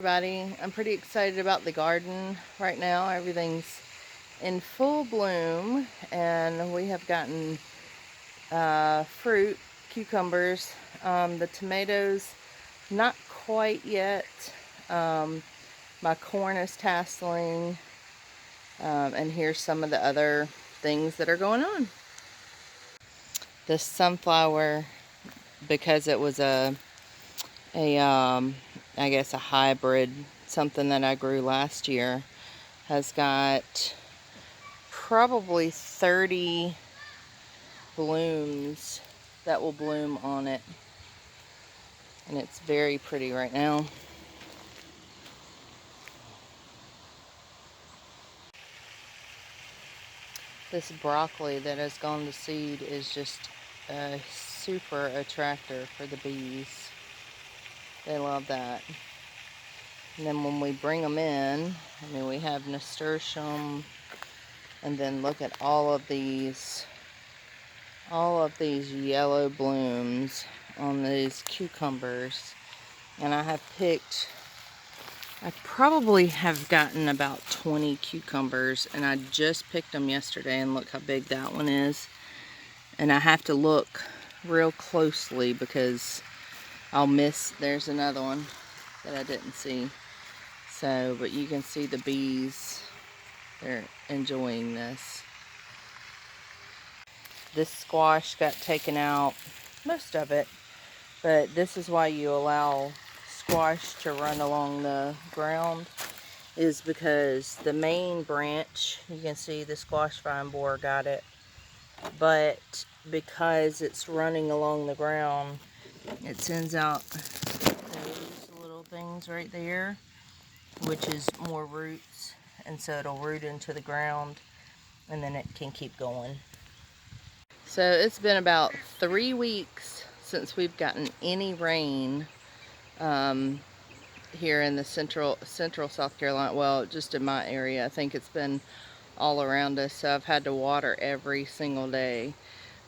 Everybody, I'm pretty excited about the garden right now. Everything's in full bloom, and we have gotten fruit, cucumbers, the tomatoes, not quite yet. My corn is tasseling, and here's some of the other things that are going on. This sunflower, because it was I guess a hybrid, something that I grew last year, has got probably 30 blooms that will bloom on it, and it's very pretty right now. This broccoli that has gone to seed is just a super attractor for the bees. They love that. And then when we bring them in, we have nasturtium, and then look at all of these yellow blooms on these cucumbers. And I probably have gotten about 20 cucumbers, and I just picked them yesterday, and look how big that one is. And I have to look real closely because I'll miss, there's another one that I didn't see. So, but you can see the bees, they're enjoying this. This squash got taken out, most of it, but this is why you allow squash to run along the ground, is because the main branch, you can see the squash vine borer got it, but because it's running along the ground, it sends out those little things right there, which is more roots, and so it'll root into the ground, and then it can keep going. So it's been about 3 weeks since we've gotten any rain here in the central South Carolina. Well, just in my area. I think it's been all around us. So I've had to water every single day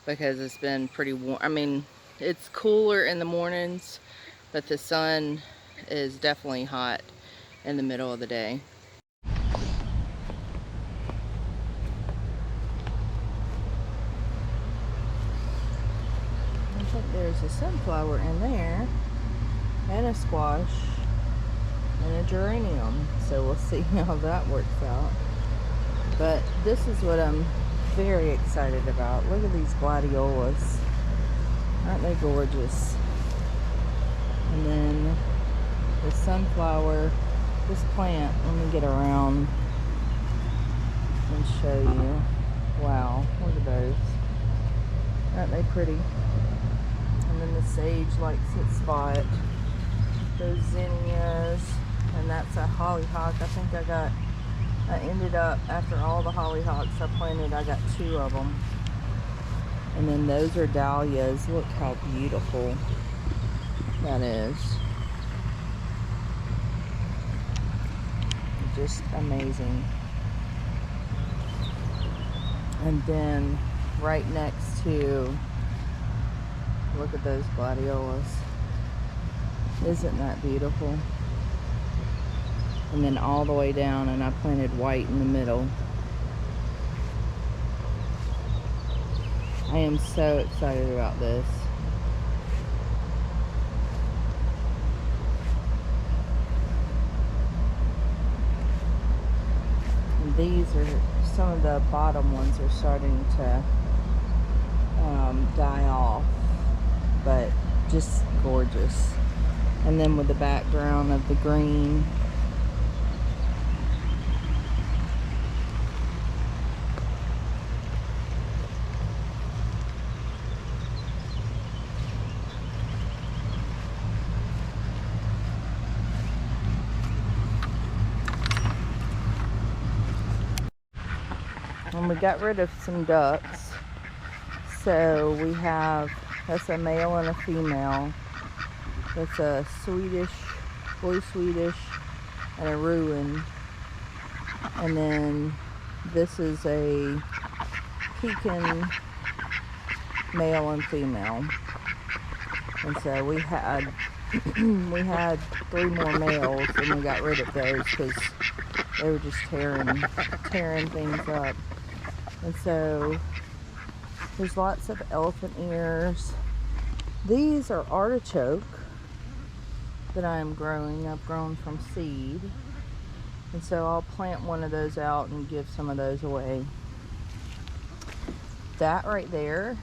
because it's been pretty warm. It's cooler in the mornings, but the sun is definitely hot in the middle of the day. I think there's a sunflower in there, and a squash, and a geranium. So we'll see how that works out. But this is what I'm very excited about. Look at these gladiolas. Aren't they gorgeous? And then the sunflower, this plant, let me get around and show you. Wow, look at those. Aren't they pretty? And then the sage likes its spot. Those zinnias, and that's a hollyhock. I think I ended up, after all the hollyhocks I planted, I got 2 of them. And then those are dahlias. Look how beautiful that is. Just amazing. And then right next to, look at those gladiolas. Isn't that beautiful? And then all the way down, and I planted white in the middle. I am so excited about this. And these are, some of the bottom ones are starting to die off, but just gorgeous. And then with the background of the green. And we got rid of some ducks. So we have, that's a male and a female. That's a Swedish, blue Swedish, and a Rouen. And then this is a Pekin male and female. And so we had we had 3 more males and we got rid of those because they were just tearing things up. And so there's lots of elephant ears. These are artichoke that I am growing. I've grown from seed. And so I'll plant one of those out and give some of those away. That right there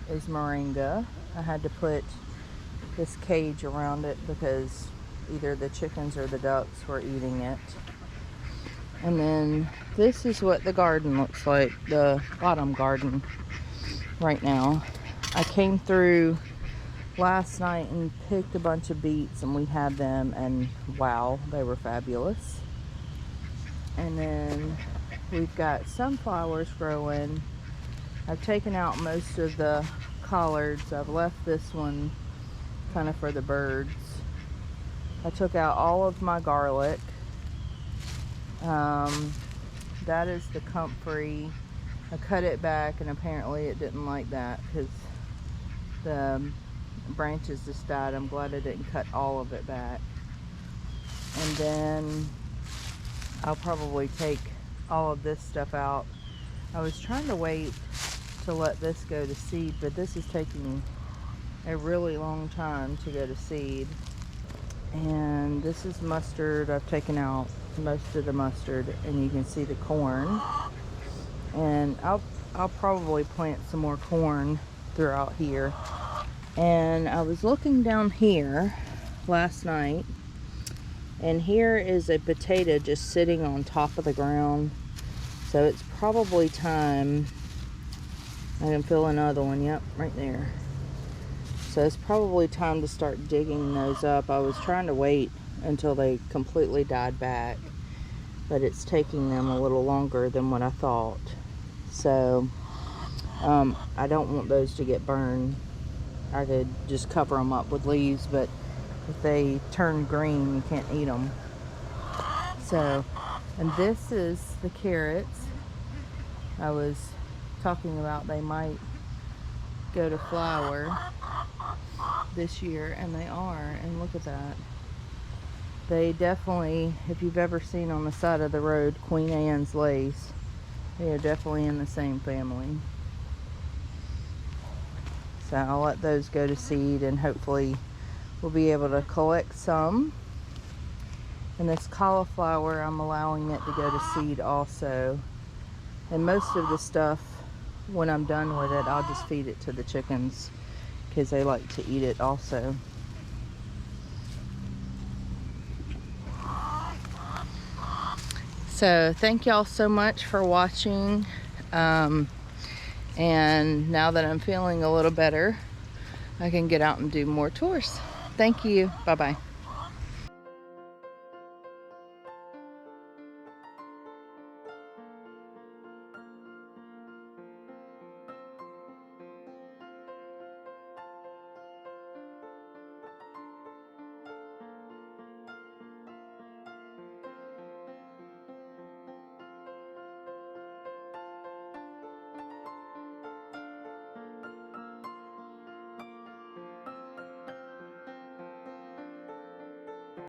is moringa. I had to put this cage around it because either the chickens or the ducks were eating it. And then this is what the garden looks like, the bottom garden right now. I came through last night and picked a bunch of beets, and we had them, and wow, they were fabulous. And then we've got sunflowers growing. I've taken out most of the collards. I've left this one kind of for the birds. I took out all of my garlic. That is the comfrey. I cut it back, and apparently it didn't like that because the branches just died. I'm glad I didn't cut all of it back. And then I'll probably take all of this stuff out. I was trying to wait to let this go to seed, but this is taking a really long time to go to seed. And this is mustard. I've taken out most of the mustard, and you can see the corn. And I'll probably plant some more corn throughout here. And I was looking down here last night, and here is a potato just sitting on top of the ground. So it's probably time. I can feel another one. Yep, right there. So it's probably time to start digging those up. I was trying to wait until they completely died back, but it's taking them a little longer than what I thought. So I don't want those to get burned. I could just cover them up with leaves, but if they turn green, you can't eat them. So, and this is the carrots I was talking about. They might go to flower this year, and they are. And look at that. They definitely, if you've ever seen on the side of the road Queen Anne's lace, they are definitely in the same family. So I'll let those go to seed, and hopefully we'll be able to collect some. And this cauliflower, I'm allowing it to go to seed also. And most of the stuff, when I'm done with it, I'll just feed it to the chickens because they like to eat it also. So thank y'all so much for watching. And now that I'm feeling a little better, I can get out and do more tours. Thank you. Bye-bye.